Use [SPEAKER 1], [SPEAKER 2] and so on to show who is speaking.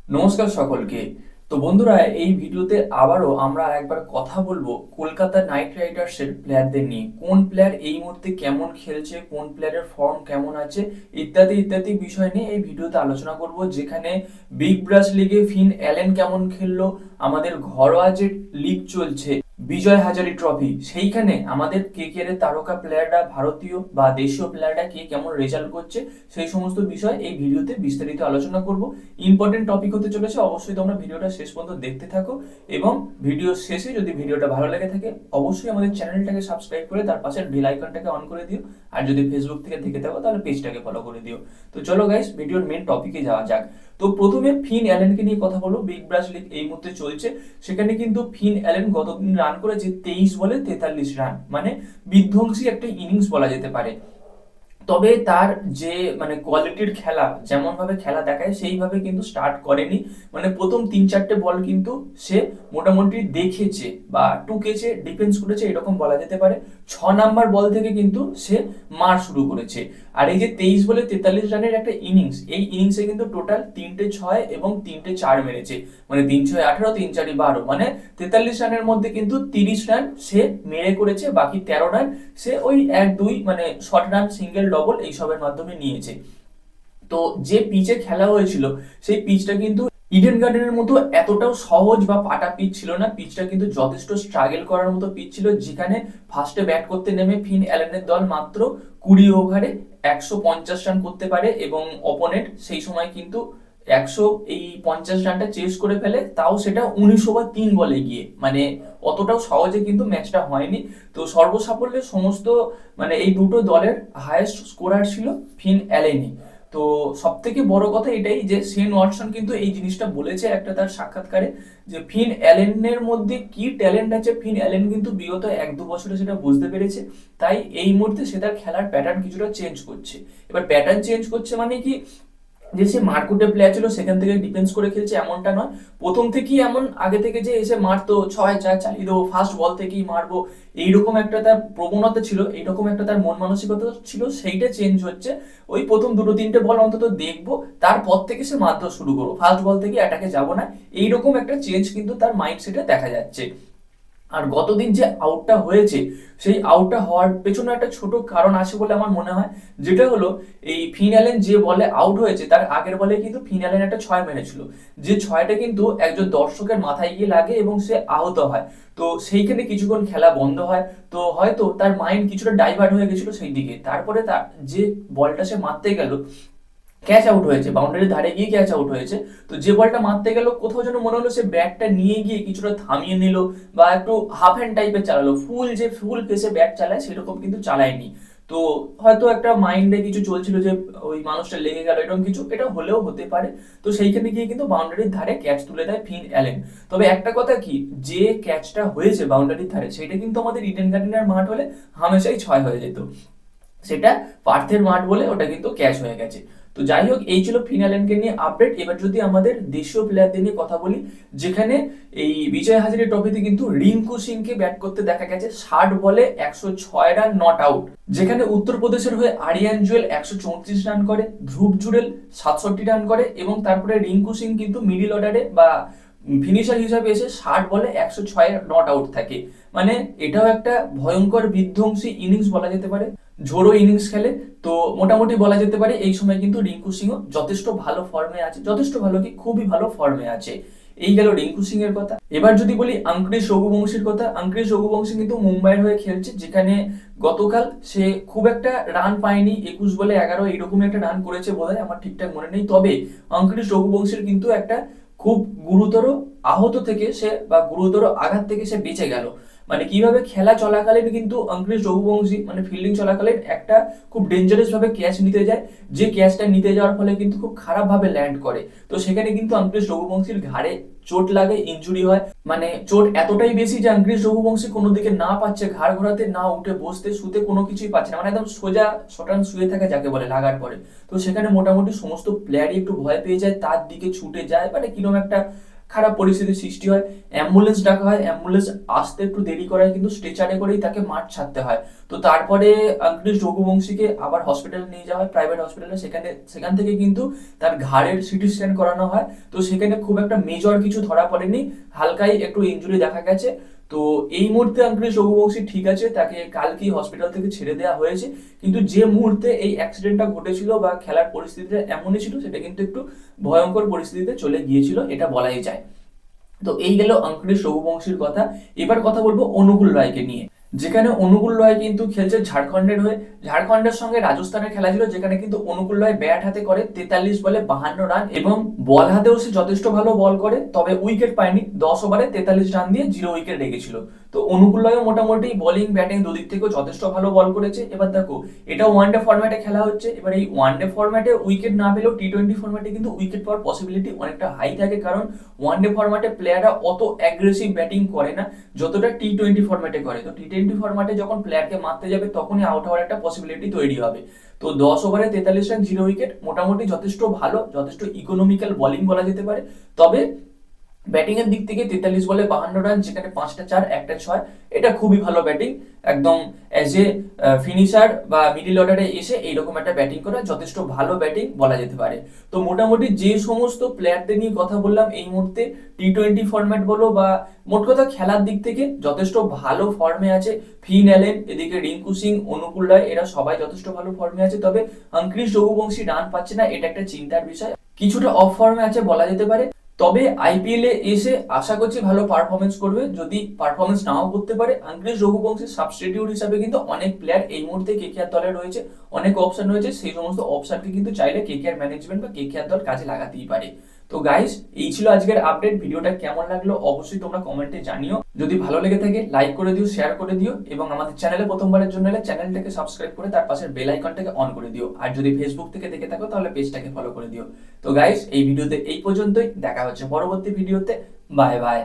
[SPEAKER 1] নমস্কার সকলকে। তো বন্ধুরা, এই ভিডিওতে আবারও আমরা একবার কথা বলবো কলকাতা নাইট রাইডার্সের প্লেয়ারদের নিয়ে। কোন প্লেয়ার এই মুহূর্তে কেমন খেলছে, কোন প্লেয়ারের ফর্ম কেমন আছে, ইত্যাদি ইত্যাদি বিষয় নিয়ে এই ভিডিওতে আলোচনা করব। যেখানে বিগ ব্রাশ লিগে ফিন অ্যালেন কেমন খেললো, আমাদের ঘরোয়া যে লিগ চলছে বিজয় হাজারি ট্রফি, সেইখানে আমাদের কেকেআর এর তারকা প্লেয়াররা, ভারতীয় বা দেশীয় প্লেয়াররা কে কেমন রেজাল্ট করছে, সেই সমস্ত বিষয় এই ভিডিওতে বিস্তারিত আলোচনা করব। ইম্পর্টেন্ট টপিক হতে চলেছে, অবশ্যই তোমরা ভিডিওটা শেষ পর্যন্ত দেখতে থাকো। এবং ভিডিও শেষে যদি ভিডিওটা ভালো লেগে থাকে অবশ্যই আমাদের চ্যানেলটাকে সাবস্ক্রাইব করে তার পাশের বেল আইকনটাকে অন করে দিও। আর যদি ফেসবুক থেকে দেখে থাকো তাহলে পেজটাকে ফলো করে দিও। তো চলো গাইস, ভিডিওর মেন টপিকে যাওয়া যাক। তো প্রথমে ফিন অ্যালেনকে নিয়ে কথা বলবো। বিগ ব্রাশ লিগ এই মুহূর্তে চলছে, সেখানে কিন্তু ফিন অ্যালেন গতদিন রান করেছে 23 বলে 43 রান, মানে বিধ্বংসী একটা ইনিংস বলা যেতে পারে। তবে তার যে কোয়ালিটির খেলা, যেমন ভাবে খেলা দেখায় সেইভাবে কিন্তু স্টার্ট করেনি। মানে প্রথম 3-4টে বল কিন্তু সে মোটামুটি দেখেছে বা টুকেছে, ডিফেন্স করেছে, এরকম বলা যেতে পারে। 6 নাম্বার বল থেকে কিন্তু সে মার শুরু করেছে। আর এই যে 23 বলে 43 রানের একটা ইনিংস, এই ইনিংসে কিন্তু টোটাল 3টে 6 এবং 3টে 4 মেরেছে। মানে 3-6-18, 3-4-12, মানে 43 রানের মধ্যে কিন্তু 30 রান সে মেরে করেছে। বাকি 13 রান সে ওই 1-2 মানে শর্ট রান, সিঙ্গেল, ডবল এইসবের মাধ্যমে নিয়েছে। তো যে পিচে খেলা হয়েছিল সেই পিচটা কিন্তু ইডেন গার্ডেনের মতো এতটাও সহজ বা পাটা পিচ ছিল না। পিচটা কিন্তু যথেষ্ট স্ট্রাগল করার মতো পিচ ছিল, যেখানে ফার্স্টে ব্যাট করতে নেমে ফিন অ্যালেনের দল মাত্র 20 ওভারে 150 রান করতে পারে এবং অপোনেন্ট সেই সময় কিন্তু 150 রানটা চেস করে ফেলে, তাও সেটা 19 ওভার 3 বলে গিয়ে। মানে অতটাও সহজে কিন্তু ম্যাচটা হয়নি। তো সর্বসাফল্যে সমস্ত এই দুটো দলের হায়েস্ট স্কোরার ছিল ফিন অ্যালেনই। তো সব থেকে বড় কথা এটাই যে শেন ওয়াটসন কিন্তু এই জিনিসটা বলেছে একটা তার সাক্ষাৎকারে, যে ফিন অ্যালেনের মধ্যে কি ট্যালেন্ট আছে ফিন অ্যালেন কিন্তু বিগত 1-2 বছরে সেটা বুঝতে পেরেছে। তাই এই মুহূর্তে সে তার খেলার প্যাটার্ন কিছুটা চেঞ্জ করছে। এবার প্যাটার্ন চেঞ্জ করছে মানে কি, যে সে মারকুটে প্লেয়ার ছিল সেখান থেকে ডিফেন্স করে খেলছে এমনটা নয়। প্রথম থেকেই এমন আগে থেকে যে এসে মারতো, 6-4 চালিয়ে দেবো, ফার্স্ট বল থেকেই মারবো, এইরকম একটা তার প্রবণতা ছিল, এইরকম একটা তার মন মানসিকতা ছিল, সেইটা চেঞ্জ হচ্ছে। ওই প্রথম 2-3টে বল অন্তত দেখবো, তারপর থেকে সে মারতে শুরু করবো, ফার্স্ট বল থেকে অ্যাটাকে যাবো না। এইরকম একটা চেঞ্জ কিন্তু তার মাইন্ডসেটে দেখা যাচ্ছে। আর গতদিন যে আউটটা হয়েছে, সেই আউটটা হওয়ার পেছনে একটা ছোট কারণ আছে বলে আমার মনে হয়। যেটা হলো, এই ফিন অ্যালেন যে বলে আউট হয়েছে তার আগের বলে কিন্তু ফিন অ্যালেন একটা 6 মেরেছিল, যে 6টা কিন্তু একজন দর্শকের মাথায় গিয়ে লাগে এবং সে আহত হয়। তো সেইখানে কিছুক্ষণ খেলা বন্ধ হয়। তো হয়তো তার মাইন্ড কিছুটা ডাইভার্ট হয়ে গেছিল সেই দিকে। তারপরে তার যে বলটা সে মারতে গেল, ক্যাচ আউট হয়েছে, বাউন্ডারির ধারে গিয়ে ক্যাচ আউট হয়েছে। তো যে বলটা মারতে গেল কোথাও যেন মনে হলো সে ব্যাটটা নিয়ে গিয়ে কিছুটা থামিয়ে নিল বা একটু হাফ হ্যান্ড টাইপের চালালো, ফুল পেসে ব্যাট চালায় সেরকম কিন্তু চালায়নি। তো হয়তো একটা মাইন্ডে কিছু চলছিল যে ওই মানুষটা লেগে গেল, এরকম কিছু, এটা হলেও হতে পারে। তো সেইখানে গিয়ে কিন্তু বাউন্ডারির ধারে ক্যাচ তুলে দেয় ফিন অ্যালেন। তবে একটা কথা কি, যে ক্যাচটা হয়েছে বাউন্ডারির ধারে সেটা কিন্তু আমাদের ইডেন গার্ডেনের মাঠ হলে হামেশাই 6 হয়ে যেত। সেটা পার্থের মাঠ বলে ওটা কিন্তু ক্যাচ হয়ে গেছে। তো যাই হোক, এই ছিল ফিনালেনকে নিয়ে আপডেট। এবার যদি আমাদের দেশীয় প্লেয়ারদের নিয়ে কথা বলি, যেখানে এই বিজয় হাজারে ট্রফিতে কিন্তু রিঙ্কু সিংকে ব্যাট করতে দেখা গেছে 60 বলে 106 রান, নট আউট। যেখানে উত্তরপ্রদেশের হয়ে আরিয়ান জুয়েল 134 রান করে, ধ্রুব জুড়েল 67 রান করে এবং তারপরে রিঙ্কু সিং কিন্তু মিডিল অর্ডারে বা ফিনিশার হিসাবে এসে 60 বলে 106 নট আউট থাকে। মানে এটাও একটা ভয়ঙ্কর বিধ্বংসী ইনিংস বলা যেতে পারে, ঝোড়ো ইনিংস খেলে। তো মোটামুটি বলা যেতে পারে এই সময় কিন্তু রিঙ্কু সিংও যথেষ্ট ভালো ফর্মে আছে, যথেষ্ট ভালো কি খুবই ভালো ফর্মে আছে। এই গেল রিঙ্কু সিং এর কথা। এবার যদি বলি আঙ্ক্রিশ রঘুবংশীর কথা, আঙ্ক্রিশ রঘুবংশী কিন্তু মুম্বাইয়ের হয়ে খেলছে, যেখানে গতকাল সে খুব একটা রান পায়নি, 21 বলে 11 এইরকম একটা রান করেছে বোধহয়, আমার ঠিকঠাক মনে নেই। তবে আঙ্ক্রিশ রঘুবংশীর কিন্তু একটা খুব গুরুতর আহত থেকে সে বা গুরুতর আঘাত থেকে সে বেঁচে গেল। মানে কিভাবে, খেলা চলাকালীন কিন্তু অঙ্কুশ রঘুবংশী ফিল্ডিং চলাকালীন একটা খুব ডেঞ্জারাস ভাবে ক্যাচ নিতে যায়, যে ক্যাচটা নিতে যাওয়ার ফলে কিন্তু খুব খারাপ ভাবে ল্যান্ড করে। তো সেখানে কিন্তু অঙ্কুশ রঘুবংশীর ঘাড়ে চোট লাগে, ইনজুরি হয়। মানে চোট এতটাই বেশি যে অঙ্কুশ রঘুবংশী কোনো দিকে না পাচ্ছে ঘাড় ঘোরাতে, না উঠে বসতে, শুতে, কোনো কিছুই পাচ্ছে না। মানে একদম সোজা শটান শুয়ে থাকে যাকে বলে, লাগার পরে। তো সেখানে মোটামুটি সমস্ত প্লেয়ারই একটু ভয় পেয়ে যায়, তার দিকে ছুটে যায়, মানে কিরকম একটা খারাপ পরিস্থিতির সৃষ্টি হয়, অ্যাম্বুলেন্স ডাকা হয়, অ্যাম্বুলেন্স আসতে একটু দেরি করায় কিন্তু স্ট্রেচারে করেই তাকে মাঠ ছাড়তে হয়। তো তারপরে অঙ্কুশ রঘুবংশীকে আবার হসপিটালে নিয়ে যাওয়া হয়, প্রাইভেট হসপিটালে। সেখান থেকে কিন্তু তার ঘাড়ের সিটি স্ক্যান করানো হয়। তো সেখানে খুব একটা মেজর কিছু ধরা পড়েনি, হালকাই একটু ইনজুরি দেখা গেছে। তো এই মুহূর্তে অঙ্কুশ রঘুবংশী ঠিক আছে, তাকে কালকেই হসপিটাল থেকে ছেড়ে দেওয়া হয়েছে। কিন্তু যে মুহূর্তে এই অ্যাক্সিডেন্টটা ঘটেছিল বা খেলার পরিস্থিতিটা এমনই ছিল, সেটা কিন্তু একটু ভয়ঙ্কর পরিস্থিতিতে চলে গিয়েছিল, এটা বলাই যায়। তো এই গেল অঙ্কুশ রঘুবংশীর কথা। এবার কথা বলবো অনুকূল রায়কে নিয়ে, যেখানে অনুকূল রায় কিন্তু খেলছে ঝাড়খণ্ডের হয়ে। ঝাড়খণ্ডের সঙ্গে রাজস্থানের খেলা ছিল, যেখানে কিন্তু অনুকূল রায় ব্যাট হাতে করে 43 বলে 52 রান, এবং বল হাতেও সে যথেষ্ট ভালো বল করে, তবে উইকেট পায়নি। 10 ওভারে 43 রান দিয়ে 0 উইকেট রেখেছিল। তো অনুকূল রায়ও মোটামুটি বোলিং ব্যাটিং দুদিক থেকেও যথেষ্ট ভালো বল করেছে। এবার দেখো, এটা ওয়ানডে ফরম্যাটে খেলা হচ্ছে। এবার এই ওয়ানডে ফরম্যাটে উইকেট না পেলেও টি-20 ফরম্যাটে কিন্তু উইকেট পাওয়ার পসিবিলিটি অনেকটা হাই থাকে, কারণ ওয়ানডে ফরম্যাটে প্লেয়াররা অত অ্যাগ্রেসিভ ব্যাটিং করে না যতটা টি-20 ফরম্যাটে করে। তো টি-20 ফরম্যাটে যখন প্লেয়ারকে মারতে যাবে তখনই আউট হওয়ার একটা পসিবিলিটি তৈরি হবে। তো 10 ওভারে 43 রান 0 উইকেট মোটামুটি যথেষ্ট ভালো, যথেষ্ট ইকোনমিক্যাল বোলিং বলা যেতে পারে। তবে ব্যাটিং এর দিক থেকে 43 বলে 52 রান, যেখানে 5টা 4 একটা 6, এটা খুবই ভালো ব্যাটিং। একদম অ্যাজ এ ফিনিশার বা মিডল অর্ডারে এসে এইরকম একটা ব্যাটিং করা যথেষ্ট ভালো ব্যাটিং বলা যেতে পারে। তো মোটামুটি যে সমস্ত প্লেয়ারদের নিয়ে কথা বললাম এই মুহূর্তে টি-20 ফরম্যাট বলো বা মোট কথা খেলার দিক থেকে যথেষ্ট ভালো ফর্মে আছে। ফিন অ্যালেন, এদিকে রিঙ্কু সিং, অনুকূল রায়, এরা সবাই যথেষ্ট ভালো ফর্মে আছে। তবে অঙ্কুশ রঘুবংশী রান পাচ্ছে না, এটা একটা চিন্তার বিষয়, কিছুটা অফ ফর্মে আছে বলা যেতে পারে। তবে আইপিএল এ এসে আশা করছি ভালো পারফরমেন্স করবে। যদি পারফরমেন্স নাও করতে পারে, অঙ্কুশ রঘুবংশীর সাবস্টিটিউট হিসাবে কিন্তু অনেক প্লেয়ার এই মুহূর্তে কেকেআর দলে রয়েছে, অনেক অপশন রয়েছে। সেই সমস্ত অপশনকে কিন্তু চাইলে কেকেআর ম্যানেজমেন্ট বা কেকেআর দল কাজে লাগাতেই পারে। তো গাইস, এই ছিল আজকের আপডেট। ভিডিওটা কেমন লাগলো অবশ্যই তোমরা কমেন্টে জানিও। যদি ভালো লেগে থাকে লাইক করে দিও, শেয়ার করে দিও, এবং আমাদের চ্যানেলে প্রথমবারের জন্য এলে চ্যানেলটাকে সাবস্ক্রাইব করে তার পাশের বেল আইকনটাকে অন করে দিও। আর যদি ফেসবুক থেকে দেখে থাকো তাহলে পেজটাকে ফলো করে দিও। তো গাইস, এই ভিডিওতে এই পর্যন্তই, দেখা হচ্ছে পরবর্তী ভিডিওতে। Bye bye.